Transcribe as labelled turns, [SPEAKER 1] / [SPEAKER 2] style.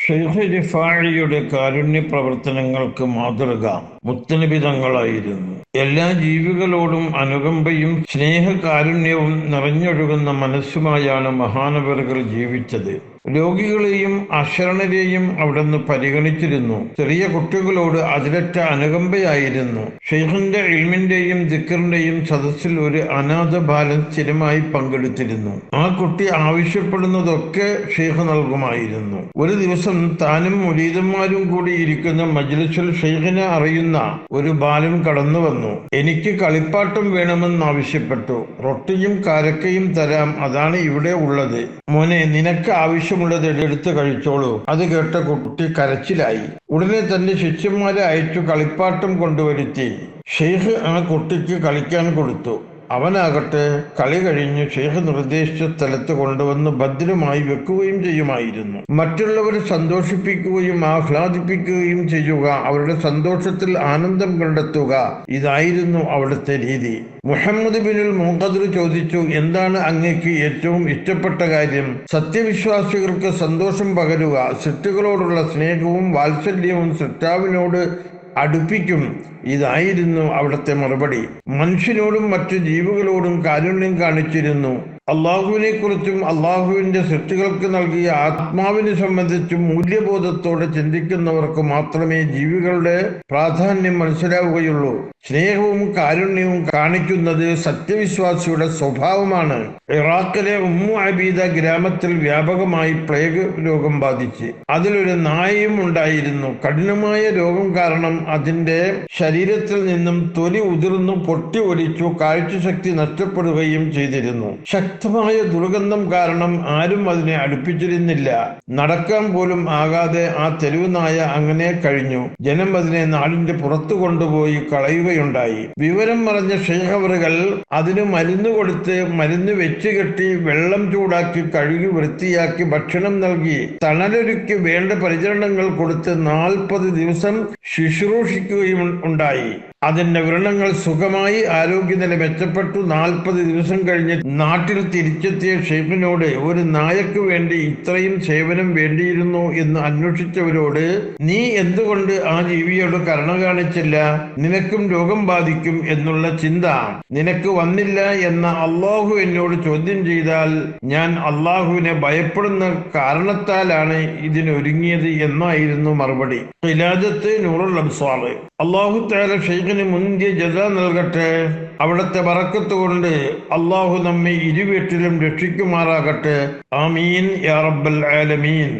[SPEAKER 1] ഷെയ്ഖ് റിഫാഇയുടെ കാരുണ്യ പ്രവർത്തനങ്ങൾക്ക് മാതൃക മുത്തനബി തങ്ങളായിരുന്നു. എല്ലാ ജീവികളോടും അനുകമ്പയും സ്നേഹകാരുണ്യവും നിറഞ്ഞൊഴുകുന്ന മനസ്സുമായാണ് മഹാനവറുകൾ ജീവിച്ചത്. രോഗികളെയും അശരണരെയും അവിടുന്ന് പരിഗണിച്ചിരുന്നു. ചെറിയ കുട്ടികളോട് അതിരറ്റ അനുകമ്പയായിരുന്നു. ഷെയ്ഖിന്റെ ഇൽമിന്റെയും ദിക്റിന്റെയും സദസ്സിൽ ഒരു അനാഥ ബാലൻ സ്ഥിരമായി പങ്കെടുത്തിരുന്നു. ആ കുട്ടി ആവശ്യപ്പെടുന്നതൊക്കെ ഷെയ്ഖ് നൽകുമായിരുന്നു. ഒരു ദിവസം താനും മുരീദന്മാരും കൂടി ഇരിക്കുന്ന മജ്ലിസിൽ ഷെയ്ഖിനെ അറിയുന്ന ഒരു ബാലൻ കടന്നു വന്നു. എനിക്ക് കളിപ്പാട്ടം വേണമെന്ന് ആവശ്യപ്പെട്ടു. റൊട്ടിയും കാരക്കയും തരാം, അതാണ് ഇവിടെ ഉള്ളത്. മോനെ, നിനക്ക് ആവശ്യമുള്ളത് എടുത്ത് കഴിച്ചോളൂ. അത് കേട്ട കുട്ടി കരച്ചിലായി. ഉടനെ തന്റെ ശിഷ്യന്മാരെ അയച്ചു കളിപ്പാട്ടം കൊണ്ടുവരുത്തി ഷെയ്ഖ് ആ കുട്ടിക്ക് കളിക്കാൻ കൊടുത്തു. അവനാകട്ടെ കളി കഴിഞ്ഞ് ഷെയ്ഖ് നിർദ്ദേശിച്ച സ്ഥലത്ത് കൊണ്ടുവന്ന് ഭദ്രമായി വെക്കുകയും ചെയ്യുമായിരുന്നു. മറ്റുള്ളവരെ സന്തോഷിപ്പിക്കുകയും ആഹ്ലാദിപ്പിക്കുകയും ചെയ്യുക, അവരുടെ സന്തോഷത്തിൽ ആനന്ദം കണ്ടെത്തുക, ഇതായിരുന്നു അവിടുത്തെ രീതി. മുഹമ്മദ് ബിനുൽ മുഖദ്ദർ ചോദിച്ചു, എന്താണ് അങ്ങേക്ക് ഏറ്റവും ഇഷ്ടപ്പെട്ട കാര്യം? സത്യവിശ്വാസികൾക്ക് സന്തോഷം പകരുക, സൃഷ്ടികളോടുള്ള സ്നേഹവും വാത്സല്യവും സൃഷ്ടാവിനോട് അടുപ്പിക്കും, ഇതായിരുന്നു അവിടുത്തെ മറുപടി. മനുഷ്യനോടും മറ്റു ജീവികളോടും കാരുണ്യം കാണിച്ചിരുന്നു. അള്ളാഹുവിനെ കുറിച്ചും അള്ളാഹുവിന്റെ സൃഷ്ടികൾക്ക് നൽകിയ ആത്മാവിനെ സംബന്ധിച്ചും മൂല്യബോധത്തോടെ ചിന്തിക്കുന്നവർക്ക് മാത്രമേ ജീവികളുടെ പ്രാധാന്യം മനസ്സിലാവുകയുള്ളൂ. സ്നേഹവും കാരുണ്യവും കാണിക്കുന്നത് സത്യവിശ്വാസിയുടെ സ്വഭാവമാണ്. ഇറാഖിലെ ഉമ്മു അബീദ ഗ്രാമത്തിൽ വ്യാപകമായി പ്ലേഗ് രോഗം ബാധിച്ച് അതിലൊരു നായയും ഉണ്ടായിരുന്നു. കഠിനമായ രോഗം കാരണം അതിന്റെ ശരീരത്തിൽ നിന്നും തൊലി ഉതിർന്നു പൊട്ടി ഒലിച്ചു കാഴ്ചശക്തി നഷ്ടപ്പെടുകയും ചെയ്തിരുന്നു. ശക്തമായ ദുർഗന്ധം കാരണം ആരും അതിനെ അടുപ്പിച്ചിരുന്നില്ല. നടക്കാൻ പോലും ആകാതെ ആ തെരുവ് നായ അങ്ങനെ കഴിഞ്ഞു. ജനം അതിനെ നാടിന്റെ പുറത്തു കൊണ്ടുപോയി കളയുകയുണ്ടായി. വിവരം പറഞ്ഞ ഷെയ്ഖ് അവറുകൾ അതിന് മരുന്ന് കൊടുത്ത് മരുന്ന് വെച്ച് കെട്ടി വെള്ളം ചൂടാക്കി കഴുകി വൃത്തിയാക്കി ഭക്ഷണം നൽകി തണലൊരുക്കി വേണ്ട പരിചരണങ്ങൾ കൊടുത്ത് 40 ദിവസം ശുശ്രൂഷിക്കുകയും ഉണ്ടായി. അതിന്റെ വ്രണങ്ങൾ സുഖമായി ആരോഗ്യനില മെച്ചപ്പെട്ടു. 40 ദിവസം കഴിഞ്ഞ് നാട്ടിൽ തിരിച്ചെത്തിയ ഷെയ്ഖിനോട് ഒരു നായക്ക് വേണ്ടി ഇത്രയും സേവനം വേണ്ടിയിരുന്നു എന്ന് അന്വേഷിച്ചവരോട്, നീ എന്തുകൊണ്ട് ആ ജീവിയോട് കരുണ കാണിച്ചില്ല? നിനക്കും രോഗം ബാധിക്കും എന്നുള്ള ചിന്ത നിനക്ക് വന്നില്ല എന്ന അള്ളാഹു എന്നോട് ചോദ്യം ചെയ്താൽ ഞാൻ അള്ളാഹുവിനെ ഭയപ്പെടുന്ന കാരണത്താലാണ് ഇതിനൊരുങ്ങിയത് എന്നായിരുന്നു മറുപടി. ഖിലാദത്ത് നൂറുൽ അബ്സാർ. അള്ളാഹു തആല ഷെയ്ഖിന് മുന്തിയ ജസാ നൽകട്ടെ. അവിടുത്തെ ബറക്കത്ത് കൊണ്ട് അള്ളാഹു നമ്മെ ഇരുവീട്ടിലും രക്ഷിക്കുമാറാകട്ടെ. ആമീൻ യാ റബ്ബൽ ആലമീൻ.